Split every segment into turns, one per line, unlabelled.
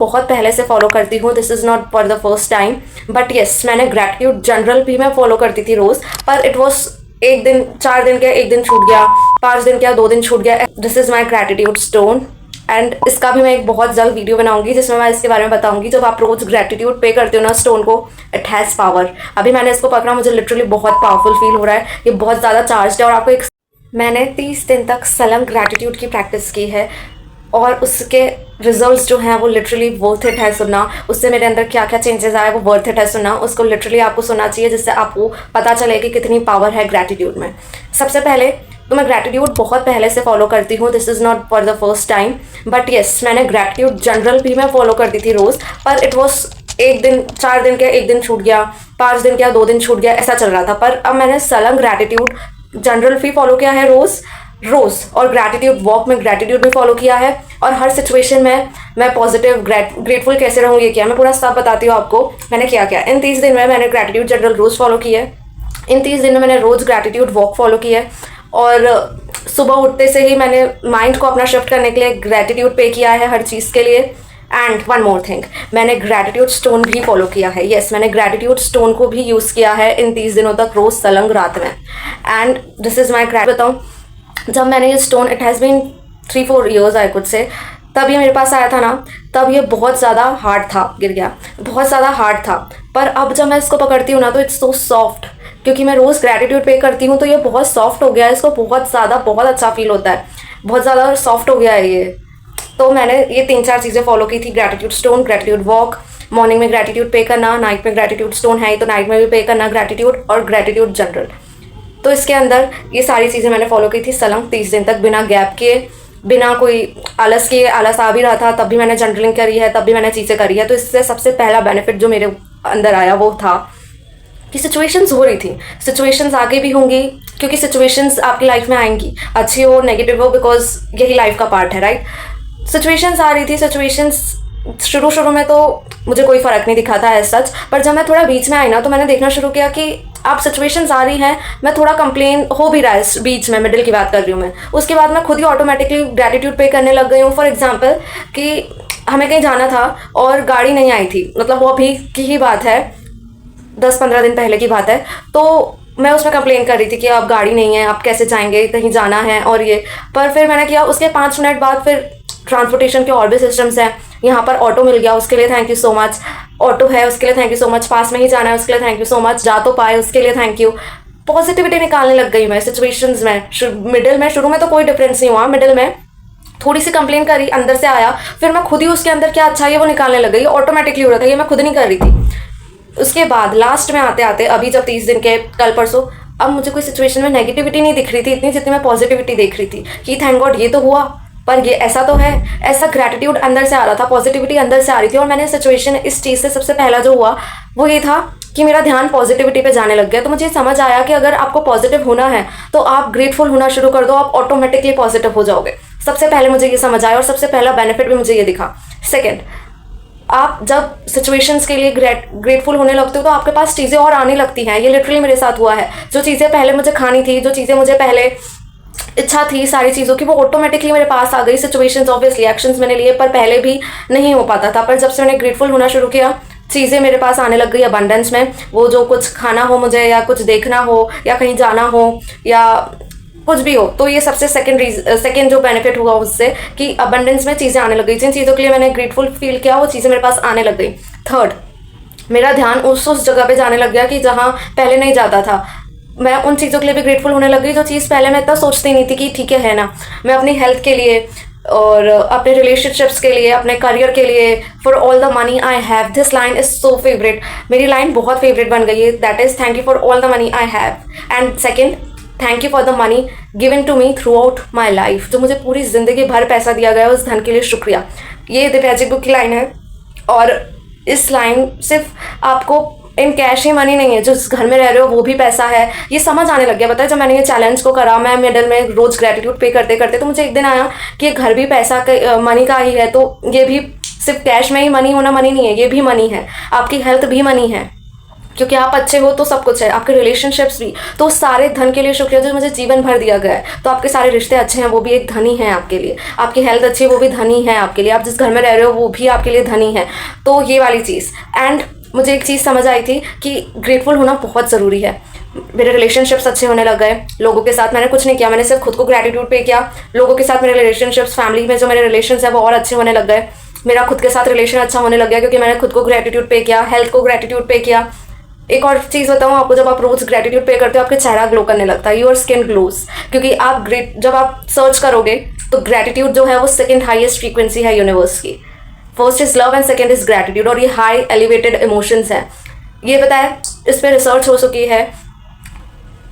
बहुत पहले से फॉलो करती हूँ, this is not for the first time, but yes मैंने ग्रैटिट्यूड जनरल भी मैं फॉलो करती थी रोज़, पर इट वॉज एक दिन 4 दिन क्या, एक दिन छूट गया, 5 दिन क्या, 2 दिन छूट गया। This is my gratitude stone and इसका भी मैं एक बहुत जल्द वीडियो बनाऊंगी जिसमें मैं इसके बारे में बताऊंगी। जब आप रोज ग्रैटिट्यूड पे करते हो ना स्टोन को, इट हैज़ पावर। अभी मैंने इसको पकड़ा, मुझे लिटरली बहुत पावरफुल फील हो रहा है, ये बहुत ज़्यादा चार्ज है। और आपको एक मैंने 30 दिन तक सलंग ग्रैटिट्यूड की प्रैक्टिस की है और उसके रिजल्ट्स जो हैं वो लिटरली वर्थ इट है सुनना। उससे मेरे अंदर क्या क्या चेंजेस आए वो वर्थ इट है सुनना। उसको लिटरली आपको सुनना चाहिए जिससे आपको पता चले कि कितनी पावर है ग्रैटिट्यूड में। सबसे पहले तो मैं ग्रैटिट्यूड बहुत पहले से फॉलो करती हूँ, this is not for the first time, but yes मैंने ग्रैटिट्यूड जनरल भी मैं फॉलो करती थी रोज़, पर इट वॉज एक दिन 4 दिन क्या, एक दिन छूट गया, 5 दिन क्या, 2 दिन छूट गया, ऐसा चल रहा था। पर अब मैंने सलंग ग्रैटिट्यूड जनरल भी फॉलो किया है रोज़ और ग्रैटिट्यूड वॉक में ग्रैटिट्यूड भी फॉलो किया है। और हर सिचुएशन में मैं पॉजिटिव ग्रेटफुल कैसे रहूँ ये किया, मैं पूरा सब बताती हूँ आपको मैंने क्या किया। इन 30 दिन में मैंने ग्रैटिट्यूड जनरल रोज़ फॉलो की है, इन 30 दिन में मैंने रोज़ ग्रैटिट्यूड वॉक फॉलो की है और सुबह उठते से ही मैंने माइंड को अपना शिफ्ट करने के लिए ग्रैटिट्यूड पे किया है हर चीज़ के लिए। एंड वन मोर थिंग, मैंने ग्रैटिट्यूड स्टोन भी फॉलो किया है। येस मैंने ग्रैटिट्यूड स्टोन को भी यूज़ किया है इन 30 दिनों तक रोज़ सलंग रात में। एंड दिस इज़ माई बताऊँ, जब मैंने ये stone, it has been 3-4 years I could say, तब ये मेरे पास आया था ना, तब ये बहुत ज़्यादा हार्ड था, गिर गया, बहुत ज़्यादा हार्ड था। पर अब जब मैं इसको पकड़ती हूँ ना तो इट्स सो सॉफ्ट, क्योंकि मैं रोज़ ग्रैटिट्यूड पे करती हूँ तो ये बहुत सॉफ्ट हो गया है। इसको बहुत ज़्यादा बहुत अच्छा फील होता है, बहुत ज़्यादा सॉफ्ट हो गया है ये। तो मैंने ये 3-4 चीज़ें फॉलो की थी, gratitude stone, gratitude walk, morning में ग्रैटिट्यूड पे करना, नाइट में ग्रैटिट्यूड स्टोन है तो नाइट में भी पे करना ग्रैटिट्यूड, और ग्रैटिट्यूड जनरल। तो इसके अंदर ये सारी चीज़ें मैंने फॉलो की थी सलंग 30 दिन तक, बिना गैप किए, बिना कोई आलस किए। आलस आ भी रहा था तब भी मैंने जर्नलिंग करी है, तब भी मैंने चीज़ें करी है। तो इससे सबसे पहला बेनिफिट जो मेरे अंदर आया वो था कि सिचुएशंस हो रही थी, सिचुएशंस आगे भी होंगी, क्योंकि सिचुएशंस आपकी लाइफ में आएंगी, अच्छी हो नेगेटिव हो, बिकॉज यही लाइफ का पार्ट है, राइट। सिचुएशंस आ रही थी, सिचुएशंस शुरू में तो मुझे कोई फ़र्क नहीं दिखा था एज सच, पर जब मैं थोड़ा बीच में आई ना तो मैंने देखना शुरू किया कि आप सिचुएशंस आ रही हैं, मैं थोड़ा कंप्लेन हो भी रहा है इस बीच में, मिडिल की बात कर रही हूँ मैं। उसके बाद मैं खुद ही ऑटोमेटिकली ग्रैटिट्यूड पे करने लग गई हूँ। फॉर एग्जांपल कि हमें कहीं जाना था और गाड़ी नहीं आई थी, मतलब वो अभी की ही बात है, 10-15 दिन पहले की बात है, तो मैं उसमें कंप्लेन कर रही थी कि अब गाड़ी नहीं है, आप कैसे जाएंगे, कहीं जाना है और ये। पर फिर मैंने किया, उसके 5 मिनट बाद फिर ट्रांसपोर्टेशन के और भी सिस्टम्स हैं, यहाँ पर ऑटो मिल गया, उसके लिए thank you so much, auto है उसके लिए थैंक यू सो मच, पास में ही जाना है उसके लिए थैंक यू सो मच, जा तो पाए उसके लिए थैंक यू। पॉजिटिविटी निकालने लग गई मैं सिचुएशंस में। मिडिल में, शुरू में तो कोई डिफरेंस नहीं हुआ, मिडिल में थोड़ी सी कंप्लेन करी, अंदर से आया, फिर मैं खुद ही उसके अंदर क्या अच्छा है वो निकालने लग गई, ऑटोमेटिकली हो रहा था, ये मैं खुद नहीं कर रही थी। उसके बाद लास्ट में आते आते अभी जब 30 दिन के कल परसों, अब मुझे कोई सिचुएशन में नेगेटिविटी नहीं दिख रही थी इतनी, जितनी मैं पॉजिटिविटी देख रही थी कि थैंक गॉड ये तो हुआ, पर ये ऐसा तो है, ऐसा ग्रैटिट्यूड अंदर से आ रहा था, पॉजिटिविटी अंदर से आ रही थी। और मैंने सिचुएशन, इस चीज़ से सबसे पहला जो हुआ वो ये था कि मेरा ध्यान पॉजिटिविटी पे जाने लग गया। तो मुझे समझ आया कि अगर आपको पॉजिटिव होना है तो आप ग्रेटफुल होना शुरू कर दो, आप ऑटोमेटिकली पॉजिटिव हो जाओगे। सबसे पहले मुझे ये समझ आया और सबसे पहला बेनिफिट भी मुझे ये दिखा। सेकेंड, आप जब सिचुएशंस के लिए ग्रेटफुल होने लगते हो तो आपके पास चीज़ें और आने लगती हैं। ये लिटरली मेरे साथ हुआ है। जो चीज़ें पहले मुझे खानी थी, जो चीज़ें मुझे पहले इच्छा थी सारी चीज़ों की, वो ऑटोमेटिकली मेरे पास आ गई। सिचुएशंस ऑब्वियसली एक्शंस मैंने लिए, पर पहले भी नहीं हो पाता था। पर जब से मैंने ग्रेटफुल होना शुरू किया, चीज़ें मेरे पास आने लग गई अबंडेंस में। वो जो कुछ खाना हो मुझे, या कुछ देखना हो, या कहीं जाना हो, या कुछ भी हो, तो ये सबसे सेकेंड जो बेनिफिट हुआ उससे कि अबंडेंस में चीज़ें आने लग गई। जिन चीज़ों के लिए मैंने ग्रेटफुल फील किया वो चीज़ें मेरे पास आने लग गई। थर्ड, मेरा ध्यान उस जगह पे जाने लग गया कि जहाँ पहले नहीं जाता था। मैं उन चीज़ों के लिए भी ग्रेटफुल होने लग गई जो चीज़ पहले मैं इतना सोचती नहीं थी कि ठीक है ना। मैं अपनी हेल्थ के लिए और अपने रिलेशनशिप्स के लिए, अपने करियर के लिए, for all the money I have, this line is so favourite, मेरी लाइन बहुत फेवरेट बन गई है। That is thank you for all the money I have. And second, thank you for the money given to me throughout my life. जो मुझे पूरी ज़िंदगी भर पैसा दिया गया है उस धन के लिए शुक्रिया। ये द मैजिक बुक की लाइन है। और इस लाइन सिर्फ आपको इन कैश ही मनी नहीं है, जो घर में रह रहे हो वो भी पैसा है। ये समझ आने लग गया, पता है जब मैंने ये चैलेंज को करा, मैं मिडल में रोज़ ग्रेटिट्यूड पे करते करते, तो मुझे एक दिन आया कि ये घर भी पैसा मनी का ही है। तो ये भी सिर्फ कैश में ही मनी होना मनी नहीं है, ये भी मनी है। आपकी हेल्थ भी मनी है, क्योंकि आप अच्छे हो तो सब कुछ है, आपके रिलेशनशिप्स भी। तो सारे धन के लिए शुक्रिया जो मुझे जीवन भर दिया गया है। तो आपके सारे रिश्ते अच्छे हैं, वो भी एक धनी है आपके लिए। आपकी हेल्थ अच्छी है, वो भी धनी है आपके लिए। आप जिस घर में रह रहे हो वो भी आपके लिए धनी है। तो ये वाली चीज़। एंड मुझे एक चीज़ समझ आई थी कि ग्रेटफुल होना बहुत ज़रूरी है। मेरे रिलेशनशिप्स अच्छे होने लग गए लोगों के साथ। मैंने कुछ नहीं किया, मैंने सिर्फ खुद को ग्रैटिट्यूड पे किया। लोगों के साथ मेरे रिलेशनशिप्स, फैमिली में जो मेरे रिलेशंस है वो और अच्छे होने लग गए। मेरा खुद के साथ रिलेशन अच्छा होने लग गया क्योंकि मैंने खुद को ग्रैटिट्यूड पे किया, हेल्थ को ग्रैटिट्यूड पे किया। एक और चीज़ बताऊँ आपको, जब आप रोज ग्रेटिट्यूड पे करते हो आपके चेहरा ग्लो करने लगता है, योर स्किन ग्लोज। क्योंकि आप जब आप सर्च करोगे तो ग्रेटिट्यूड जो है वो सेकंड हाईएस्ट फ्रीक्वेंसी है यूनिवर्स की। First is love and second is gratitude, और ये हाई एलिवेटेड इमोशंस है। ये पता है, इस पर रिसर्च हो चुकी है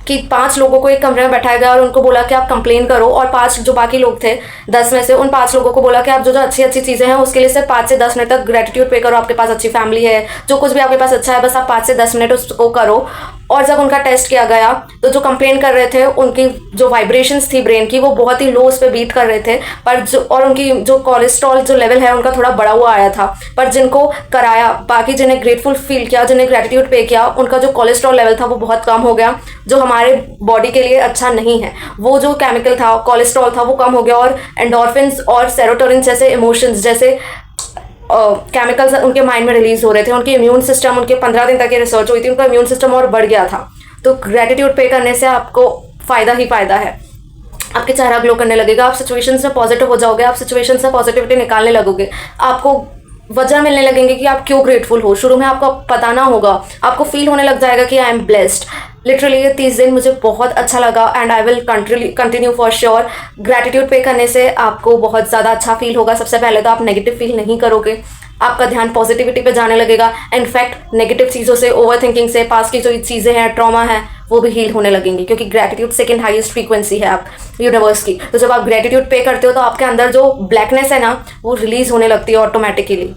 कि 5 लोगों को एक कमरे में बैठाया गया और उनको बोला कि आप कंप्लेन करो, और 5 जो बाकी लोग थे 10 में से, उन 5 लोगों को बोला कि आप जो जो अच्छी अच्छी चीज़ें हैं उसके लिए सिर्फ 5 से 10 मिनट तक ग्रेटिट्यूड पे करो। आपके पास अच्छी फैमिली है, जो कुछ भी आपके पास अच्छा है, बस आप 5 से 10 मिनट उसको करो। और जब उनका टेस्ट किया गया तो जो कंप्लेन कर रहे थे उनकी जो वाइब्रेशंस थी ब्रेन की वो बहुत ही लो उस पर बीट कर रहे थे, पर जो और उनकी जो कोलेस्ट्रॉल जो लेवल है उनका थोड़ा बढ़ा हुआ आया था। पर जिनको कराया, बाकी जिन्हें ग्रेटफुल फील किया, जिन्हें ग्रेटिट्यूड पे किया, उनका जो कोलेस्ट्रॉल लेवल था वो बहुत कम हो गया, जो हमारे बॉडी के लिए अच्छा नहीं है। वो जो केमिकल था, कोलेस्ट्रॉल था, वो कम हो गया, और एंडोर्फिन्स और सेरोटोनिन जैसे इमोशंस, जैसे केमिकल्स उनके माइंड में रिलीज हो रहे थे। उनकी इम्यून सिस्टम, उनके 15 दिन तक ये रिसर्च हुई थी, उनका इम्यून सिस्टम और बढ़ गया था। तो ग्रेटिट्यूड पे करने से आपको फ़ायदा ही फ़ायदा है। आपके चेहरा ग्लो करने लगेगा, आप सिचुएशंस में पॉजिटिव हो जाओगे, आप सिचुएशन से पॉजिटिविटी निकालने लगोगे, आपको वजह मिलने लगेंगे कि आप क्यों ग्रेटफुल हो। शुरू में आपको पता ना होगा, आपको फील होने लग जाएगा कि आई एम ब्लेस्ड। लिटरली ये 30 दिन मुझे बहुत अच्छा लगा and I will continue for sure. Gratitude पे करने से आपको बहुत ज़्यादा अच्छा फील होगा। सबसे पहले तो आप नेगेटिव फील नहीं करोगे, आपका ध्यान पॉजिटिविटी पे जाने लगेगा। इनफैक्ट नेगेटिव चीज़ों से, ओवर थिंकिंग से, पास की जो चीज़ें हैं, ट्रॉमा है, वो भी हील होने लगेंगी, क्योंकि ग्रैटिट्यूड सेकंड हाईएस्ट फ्रीक्वेंसी है आप यूनिवर्स की। तो जब आप ग्रैटिट्यूड पे करते हो तो आपके अंदर जो ब्लैकनेस है ना वो रिलीज होने लगती है ऑटोमेटिकली।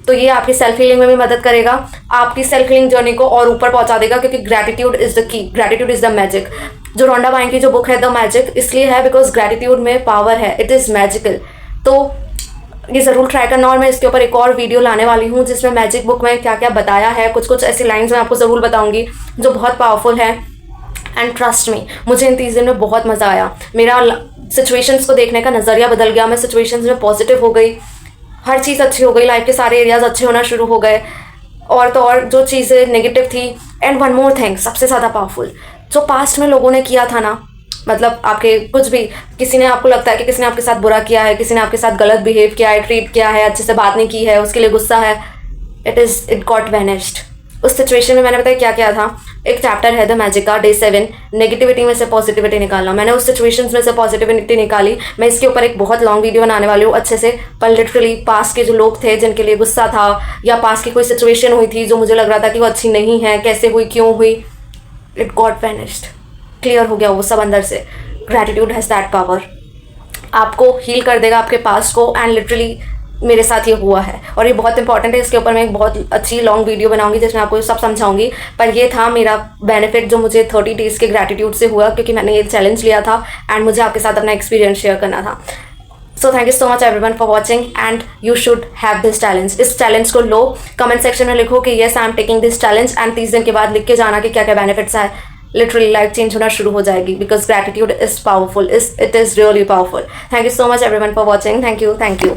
तो ये आपकी सेल्फ हीलिंग में भी मदद करेगा, आपकी सेल्फ हीलिंग जर्नी को और ऊपर पहुंचा देगा, क्योंकि gratitude is the key, gratitude is the magic. जो रोंडा बाइन की जो बुक है द मैजिक इसलिए है बिकॉज ग्रैटिट्यूड में पावर है, इट इज़ मैजिकल। तो ये ज़रूर ट्राई करना, और मैं इसके ऊपर एक और वीडियो लाने वाली हूँ जिसमें मैजिक बुक में क्या क्या बताया है, कुछ कुछ ऐसी लाइन्स मैं आपको ज़रूर बताऊँगी जो बहुत पावरफुल है। एंड ट्रस्ट मी, मुझे इन 30 दिन में बहुत मज़ा आया। मेरा सिचुएशंस को देखने का नज़रिया बदल गया, मैं सिचुएशंस में पॉजिटिव हो गई, हर चीज़ अच्छी हो गई, लाइफ के सारे एरियाज अच्छे होना शुरू हो गए। और तो और जो चीज़ें नेगेटिव थी, एंड वन मोर थिंग सबसे ज़्यादा पावरफुल, जो पास्ट में लोगों ने किया था ना, मतलब आपके कुछ भी, किसी ने आपको लगता है कि किसी ने आपके साथ बुरा किया है, किसी ने आपके साथ गलत बिहेव किया है, ट्रीट किया है, अच्छे से बात नहीं की है, उसके लिए गुस्सा है, इट गॉट वैनिश्ड। उस सिचुएशन में मैंने बताया क्या क्या था। एक चैप्टर है द मैजिक का, डे 7, नेगेटिविटी में से पॉजिटिविटी निकालना। मैंने उस सिचुएशंस में से पॉजिटिविटी निकाली। मैं इसके ऊपर एक बहुत लॉन्ग वीडियो बनाने वाली हूँ अच्छे से। पर लिटरली पास्ट के जो लोग थे जिनके लिए गुस्सा था, या पास्ट की कोई सिचुएशन हुई थी जो मुझे लग रहा था कि वो अच्छी नहीं है, कैसे हुई, क्यों हुई, इट गॉट वैनिश्ड, क्लियर हो गया वो सब अंदर से। ग्रैटिट्यूड हैज़ दैट पावर, आपको हील कर देगा आपके पास्ट को। एंड लिटरली मेरे साथ ये हुआ है, और ये बहुत इंपॉर्टेंट है। इसके ऊपर मैं एक बहुत अच्छी लॉन्ग वीडियो बनाऊंगी जिसमें आपको सब समझाऊंगी। पर ये था मेरा बेनिफिट जो मुझे 30 डेज़ के ग्रैटिट्यूड से हुआ, क्योंकि मैंने ये चैलेंज लिया था एंड मुझे आपके साथ अपना एक्सपीरियंस शेयर करना था। So thank you so much everyone for watching, and you should have this challenge. इस चैलेंज को लो, कमेंट सेक्शन में लिखो कि yes I am taking this challenge, and 30 दिन के बाद लिख के जाना कि क्या क्या बेनिफिट्स है। लिटरली लाइफ चेंज होना शुरू हो जाएगी, because gratitude is powerful, it is really powerful. Thank you so much everyone for watching. Thank you.